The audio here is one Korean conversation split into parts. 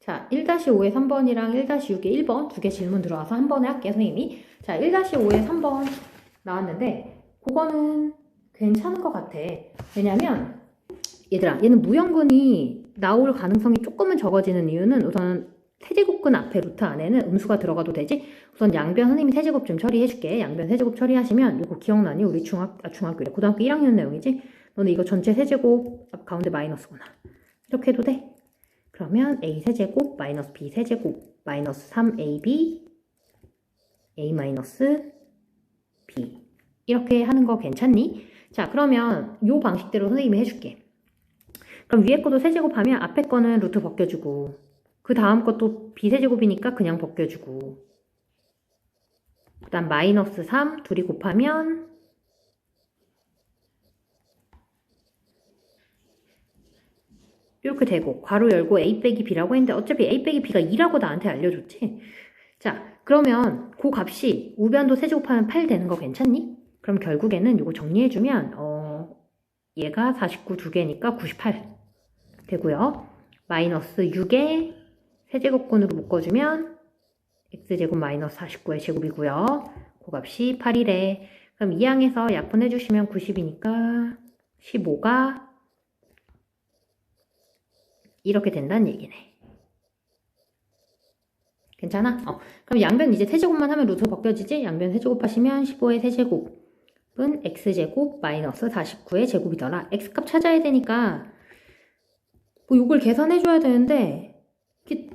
자, 1-5의 3번이랑 1-6의 1번 두 개 질문 들어와서 한 번에 할게요, 선생님이. 자, 1-5의 3번 나왔는데 그거는 괜찮은 것 같아. 왜냐면 얘들아, 얘는 무형근이 나올 가능성이 조금은 적어지는 이유는 우선 세제곱근 앞에 루트 안에는 음수가 들어가도 되지. 우선 양변 선생님이 세제곱 좀 처리해줄게. 양변 세제곱 처리하시면 이거 기억나니? 우리 중학교래. 고등학교 1학년 내용이지? 너네 이거 전체 세제곱 앞 가운데 마이너스구나. 이렇게 해도 돼. 그러면 a 세제곱 마이너스 b 세제곱 마이너스 3ab a 마이너스 b 이렇게 하는 거 괜찮니? 자, 그러면 요 방식대로 선생님이 해줄게. 그럼 위에 것도 세제곱하면 앞에 거는 루트 벗겨주고 그 다음 것도 b세제곱이니까 그냥 벗겨주고 그 다음 마이너스 3 둘이 곱하면 이렇게 되고 괄호 열고 a 빼기 b라고 했는데 어차피 a 빼기 b가 2라고 나한테 알려줬지. 자, 그러면 그 값이 우변도 세제곱하면 8 되는 거 괜찮니? 그럼 결국에는 이거 정리해주면 얘가 49 두 개니까 98 되고요. 마이너스 6에 세제곱근으로 묶어주면 x제곱 마이너스 49의 제곱이고요. 그 값이 8이래. 그럼 이 항에서 약분해주시면 90이니까 15가 이렇게 된다는 얘기네. 괜찮아? 그럼 양변 이제 세제곱만 하면 루트 벗겨지지? 양변 세제곱하시면 15의 세제곱은 x제곱 마이너스 49의 제곱이더라. x값 찾아야 되니까 뭐 이걸 계산해줘야 되는데 이게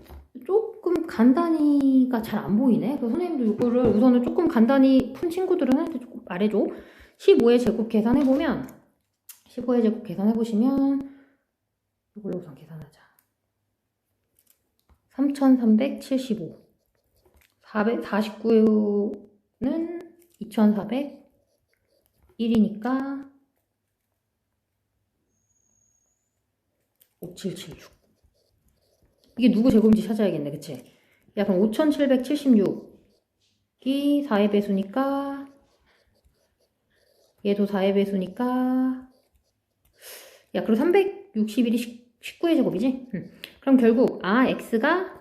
조금 간단히가 잘 안 보이네. 그래서 선생님도 이거를 우선은 조금 간단히 푼 친구들은 한테 조금 말해줘. 15의 제곱 계산해보면 15의 제곱 계산해보시면 이걸로 우선 계산하자. 3375 449는 2401이니까 5776 이게 누구 제곱인지 찾아야겠네. 그치? 야, 그럼 5776이 4의 배수니까 얘도 4의 배수니까 야, 그리고 361이 19의 제곱이지? 그럼 결국 x가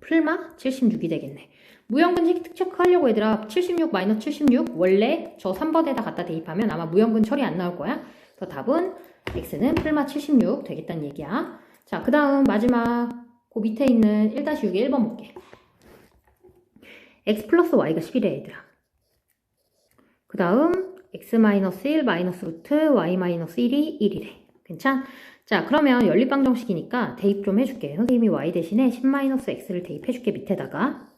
풀마 76이 되겠네. 무형근 체크하려고 얘들아 76 마이너스 76 원래 저 3번에다 갖다 대입하면 아마 무형근 처리 안 나올 거야. 그래서 답은 x는 풀마 76 되겠다는 얘기야. 자, 그 다음 마지막 그 밑에 있는 1-6의 1번 볼게. x 플러스 y가 10이래 얘들아. 그 다음 x 마이너스 1 마이너스 루트 y 마이너스 1이 1이래. 괜찮? 자, 그러면 연립방정식이니까 대입 좀 해줄게. 선생님이 y 대신에 10-x를 대입해줄게, 밑에다가.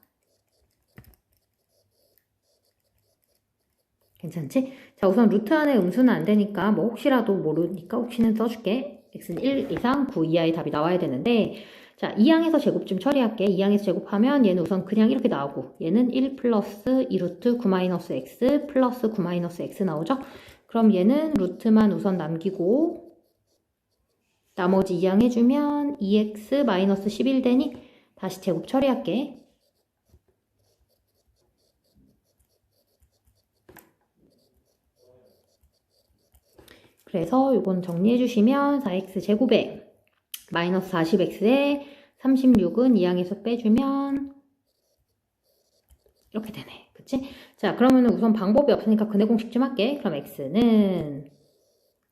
괜찮지? 자, 우선 루트 안에 음수는 안 되니까 뭐 혹시라도 모르니까 혹시는 써줄게. x는 1 이상 9 이하의 답이 나와야 되는데 자, 2항에서 제곱 좀 처리할게. 2항에서 제곱하면 얘는 우선 그냥 이렇게 나오고 얘는 1 플러스 2루트 9 마이너스 x 플러스 9 마이너스 x 나오죠? 그럼 얘는 루트만 우선 남기고 나머지 2항 해주면 2x 마이너스 11 되니 다시 제곱 처리할게. 그래서 이건 정리해주시면 4x 제곱에 마이너스 40x에 36은 2항에서 빼주면 이렇게 되네. 그치? 자, 그러면 우선 방법이 없으니까 근해 공식 좀 할게. 그럼 x는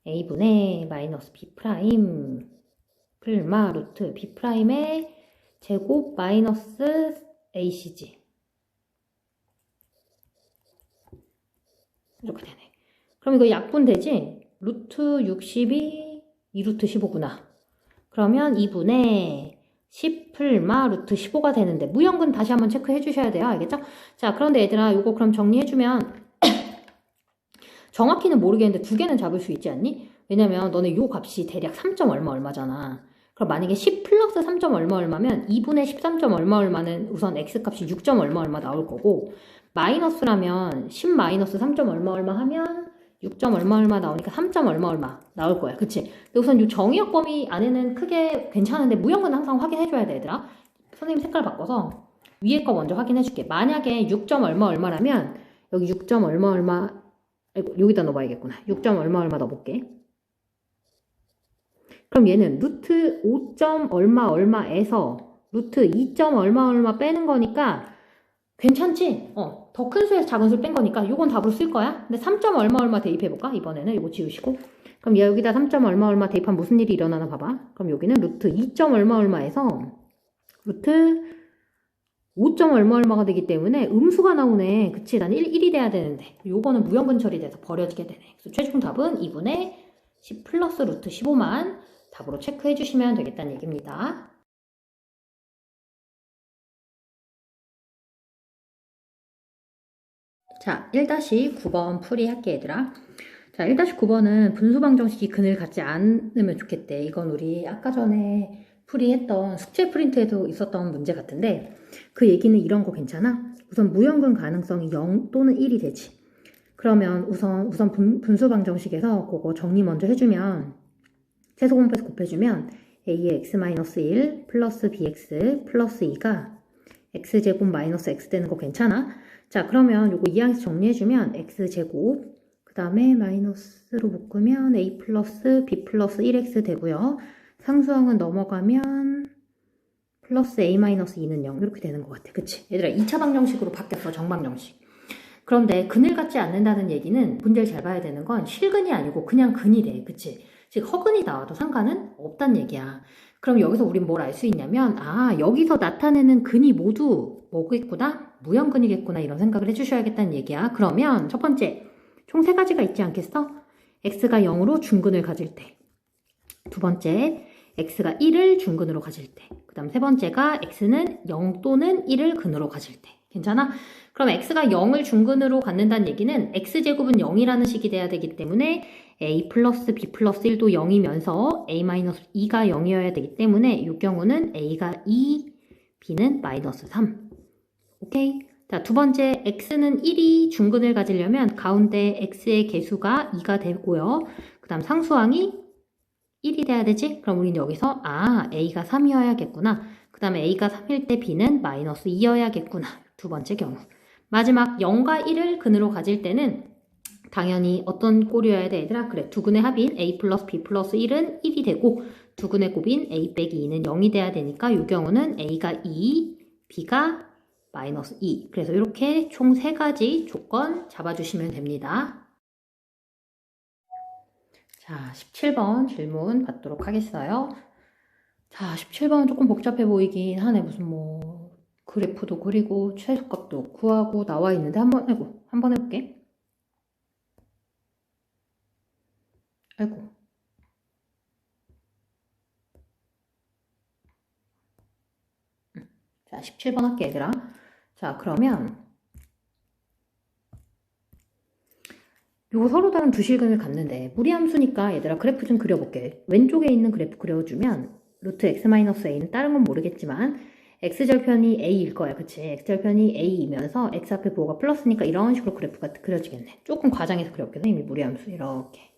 a분의 마이너스 b 프라임 풀마 루트 b 프라임의 제곱 마이너스 ac지 이렇게 되네. 그럼 이거 약분 되지? 루트 60이 2루트 15구나. 그러면 2분의 10 풀마 루트 15가 되는데 무형근 다시 한번 체크해 주셔야 돼요. 알겠죠? 자, 그런데 얘들아 이거 그럼 정리해주면 정확히는 모르겠는데 두 개는 잡을 수 있지 않니? 왜냐면 너네 요 값이 대략 3점 얼마잖아. 그럼 만약에 10 플러스 3점 얼마면 2분의 13점 얼마는 우선 x값이 6점 얼마 나올 거고 마이너스라면 10 마이너스 3점 얼마 하면 6점 얼마 나오니까 3점 얼마 나올 거야. 그치? 근데 우선 요 정의역 범위 안에는 크게 괜찮은데 무형은 항상 확인해줘야 돼 얘들아. 선생님 색깔 바꿔서 위에 거 먼저 확인해줄게. 만약에 6점 얼마라면 여기 6점 얼마 아이고, 여기다 넣어봐야겠구나. 6점 얼마 넣어볼게. 그럼 얘는 루트 5. 얼마 얼마에서 루트 2. 얼마 얼마 빼는 거니까 괜찮지? 더 큰 수에서 작은 수를 뺀 거니까 요건 답으로 쓸 거야. 근데 3. 얼마 얼마 대입해볼까? 이번에는 요거 지우시고. 그럼 얘 여기다 3. 얼마 얼마 대입하면 무슨 일이 일어나나 봐봐. 그럼 여기는 루트 2. 얼마 얼마에서 루트 5. 얼마 얼마가 되기 때문에 음수가 나오네. 그치? 난 1이 돼야 되는데 요거는 무형근 처리돼서 버려지게 되네. 그래서 최종 답은 2분의 10 플러스 루트 15만 답으로 체크해 주시면 되겠다는 얘기입니다. 자, 1-9번 풀이할게 얘들아. 자, 1-9번은 분수방정식이 근을 갖지 않으면 좋겠대. 이건 우리 아까 전에 풀이했던 숙제 프린트에도 있었던 문제 같은데 그 얘기는 이런 거 괜찮아? 우선 무형근 가능성이 0 또는 1이 되지. 그러면 우선 분수방정식에서 그거 정리 먼저 해주면 최소공배수 곱해주면 a의 x-1 플러스 bx 플러스 2가 x제곱 마이너스 x 되는 거 괜찮아? 자, 그러면 요거 이항에서 정리해주면 x제곱 그 다음에 마이너스로 묶으면 a 플러스 b 플러스 1x 되고요. 상수항은 넘어가면 플러스 a 마이너스 2는 0 이렇게 되는 것 같아. 그치? 얘들아 2차 방정식으로 바뀌었어. 정방정식. 그런데 근을 갖지 않는다는 얘기는 문제를 잘 봐야 되는 건 실근이 아니고 그냥 근이래. 그치? 즉 허근이 나와도 상관은 없단 얘기야. 그럼 여기서 우린 뭘 알 수 있냐면 여기서 나타내는 근이 모두 뭐겠구나? 무형근이겠구나 이런 생각을 해주셔야겠다는 얘기야. 그러면 첫 번째 총 3가지가 있지 않겠어? x가 0으로 중근을 가질 때, 두 번째 x가 1을 중근으로 가질 때, 그 다음 세 번째가 x는 0 또는 1을 근으로 가질 때. 괜찮아? 그럼 x가 0을 중근으로 갖는다는 얘기는 x제곱은 0이라는 식이 돼야 되기 때문에 a 플러스 b 플러스 1도 0이면서 a 마이너스 2가 0이어야 되기 때문에 이 경우는 a가 2, b는 마이너스 3. 오케이? 자, 두 번째 x는 1이 중근을 가지려면 가운데 x의 개수가 2가 되고요. 그 다음 상수항이 1이 돼야 되지? 그럼 우리는 여기서 a가 3이어야겠구나. 그 다음에 a가 3일 때 b는 마이너스 2여야겠구나. 두 번째 경우. 마지막 0과 1을 근으로 가질 때는 당연히 어떤 꼴이어야 돼 얘들아? 그래, 두근의 합인 a 플러스 b 플러스 1은 1이 되고 두근의 곱인 a 빼기 2는 0이 돼야 되니까 이 경우는 a가 2, b가 마이너스 2. 그래서 이렇게 총 3가지 조건 잡아주시면 됩니다. 자, 17번 질문 받도록 하겠어요. 자, 17번 조금 복잡해 보이긴 하네. 무슨 뭐 그래프도 그리고 최소값도 구하고 나와 있는데 한번 해볼게. 아이고. 자, 17번 할게 얘들아. 자, 그러면 요거 서로 다른 두 실근을 갖는데 무리함수니까 얘들아 그래프 좀 그려볼게. 왼쪽에 있는 그래프 그려주면 루트 x-a는 다른 건 모르겠지만 x절편이 a일 거야. 그치? x절편이 a이면서 x 앞에 부호가 플러스니까 이런 식으로 그래프가 그려지겠네. 조금 과장해서 그려볼게. 이미 무리함수 이렇게.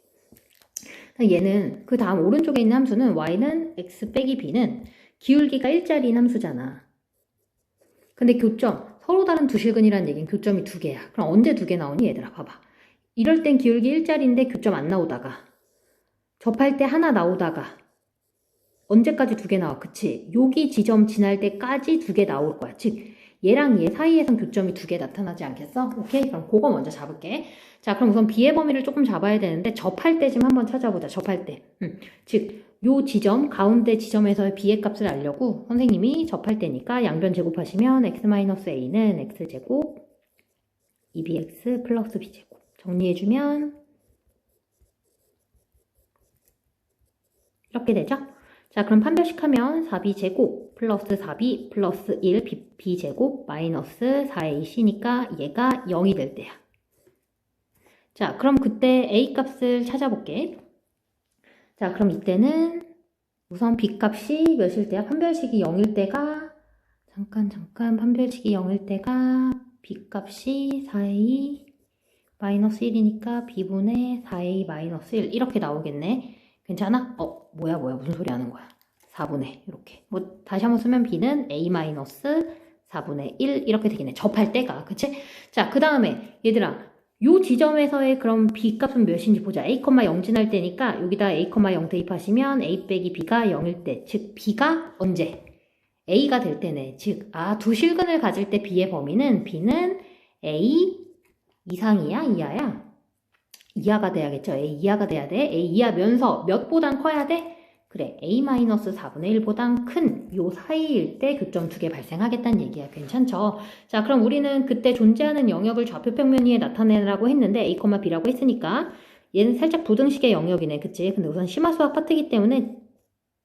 얘는 그 다음 오른쪽에 있는 함수는 y는 x 빼기 b는 기울기가 1짜리인 함수잖아. 근데 교점, 서로 다른 두 실근이라는 얘기는 교점이 2개야. 그럼 언제 2개 나오니? 얘들아 봐봐. 이럴 땐 기울기 1짜리인데 교점 안 나오다가 접할 때 하나 나오다가 언제까지 2개 나와? 그치? 여기 지점 지날 때까지 2개 나올 거야. 즉 얘랑 얘 사이에선 교점이 2개 나타나지 않겠어? 오케이? 그럼 그거 먼저 잡을게. 자, 그럼 우선 b의 범위를 조금 잡아야 되는데 접할 때 좀 한번 찾아보자. 접할 때. 즉 요 지점, 가운데 지점에서의 b의 값을 알려고 선생님이 접할 때니까 양변 제곱하시면 x-a는 x제곱 2bx 플러스 b제곱 정리해주면 이렇게 되죠? 자, 그럼 판별식하면 4b제곱 플러스 4b 플러스 1 b제곱 마이너스 4ac니까 얘가 0이 될 때야. 자, 그럼 그때 a 값을 찾아볼게. 자, 그럼 이때는 우선 b 값이 몇일 때야? 판별식이 0일 때가 잠깐 판별식이 0일 때가 b 값이 4a 마이너스 1이니까 b분의 4a 마이너스 1 이렇게 나오겠네. 괜찮아? 뭐야 무슨 소리 하는 거야? 4분의 이렇게 뭐 다시 한번 쓰면 b는 a 마이너스 4분의 1 이렇게 되겠네. 접할 때가. 그치? 자, 그 다음에 얘들아 요 지점에서의 그럼 b 값은 몇인지 보자. a, 0 지날 때니까 여기다 a, 0 대입하시면 a 빼기 b가 0일 때, 즉 b가 언제? a가 될 때네. 즉 두 실근을 가질 때 b의 범위는 b는 a 이상이야, 이하야? 이하가 돼야겠죠. a 이하가 돼야 돼. a 이하면서 몇보단 커야 돼? 그래, a-4분의 1보단 큰 요 사이일 때 교점 두 개 발생하겠다는 얘기야. 괜찮죠? 자, 그럼 우리는 그때 존재하는 영역을 좌표평면 위에 나타내라고 했는데 a, b라고 했으니까 얘는 살짝 부등식의 영역이네. 그치? 근데 우선 심화수학 파트이기 때문에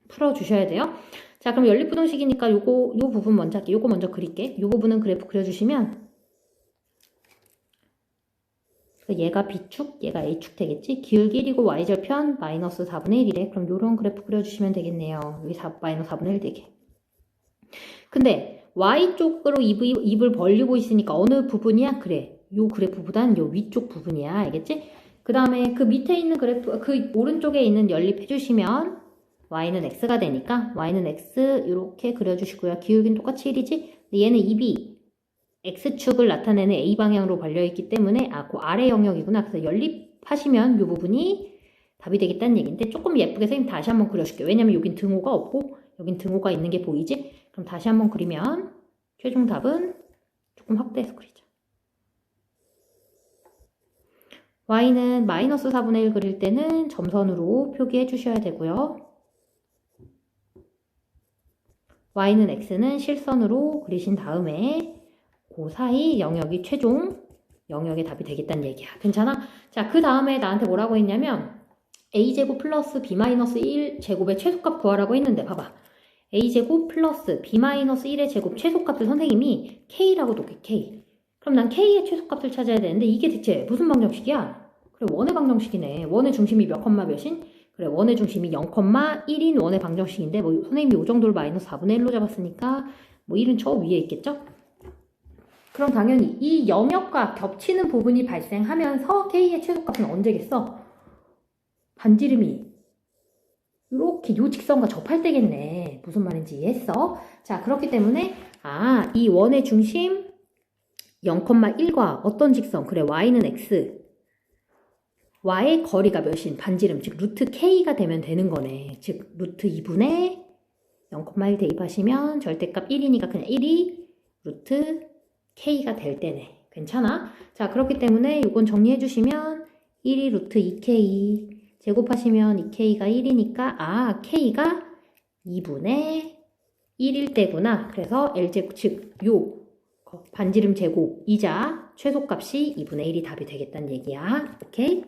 풀어주셔야 돼요. 자, 그럼 연립부등식이니까 요 부분 먼저 할게. 요거 먼저 그릴게. 요 부분은 그래프 그려주시면 얘가 B축, 얘가 A축 되겠지? 기울기 1이고 Y절편 마이너스 4분의 1이래. 그럼 요런 그래프 그려주시면 되겠네요. 여기 마이너스 4분의 1 되게. 근데 Y쪽으로 입을 벌리고 있으니까 어느 부분이야? 그래. 요 그래프보단 요 위쪽 부분이야. 알겠지? 그 다음에 그 밑에 있는 그래프, 그 오른쪽에 있는 연립해주시면 Y는 X가 되니까 Y는 X 이렇게 그려주시고요. 기울기는 똑같이 1이지? 얘는 입이 X축을 나타내는 A방향으로 벌려있기 때문에 그 아래 영역이구나. 그래서 연립하시면 이 부분이 답이 되겠다는 얘기인데 조금 예쁘게 선생님 다시 한번 그려줄게요. 왜냐면 여긴 등호가 없고 여긴 등호가 있는 게 보이지? 그럼 다시 한번 그리면 최종 답은 조금 확대해서 그리자. Y는 마이너스 4분의 1 그릴 때는 점선으로 표기해 주셔야 되고요. Y는 X는 실선으로 그리신 다음에 그 사이 영역이 최종 영역의 답이 되겠다는 얘기야. 괜찮아? 자, 그 다음에 나한테 뭐라고 했냐면 a제곱 플러스 b-1 제곱의 최소값 구하라고 했는데 봐봐. a제곱 플러스 b-1의 제곱 최소값을 선생님이 k라고 놓게 k. 그럼 난 k의 최소값을 찾아야 되는데 이게 대체 무슨 방정식이야? 그래, 원의 방정식이네. 원의 중심이 몇 컴마 몇인? 그래, 원의 중심이 0,1인 원의 방정식인데 뭐 선생님이 이 정도를 마이너스 4분의 1로 잡았으니까 뭐 1은 저 위에 있겠죠? 그럼 당연히 이 영역과 겹치는 부분이 발생하면서 K의 최소값은 언제겠어? 반지름이 이렇게 요 직선과 접할 때겠네. 무슨 말인지 이해했어? 자, 그렇기 때문에 이 원의 중심 0,1과 어떤 직선? 그래, Y는 X. Y의 거리가 몇인? 반지름, 즉 루트 K가 되면 되는 거네. 즉 루트 2분의 0,1 대입하시면 절대값 1이니까 그냥 1이 루트 K가 될 때네. 괜찮아? 자, 그렇기 때문에 이건 정리해 주시면 1이 루트 2K 제곱하시면 2K가 1이니까 K가 2분의 1일 때구나. 그래서 L제곱, 즉 요 반지름 제곱이자 최소값이 2분의 1이 답이 되겠다는 얘기야. 오케이?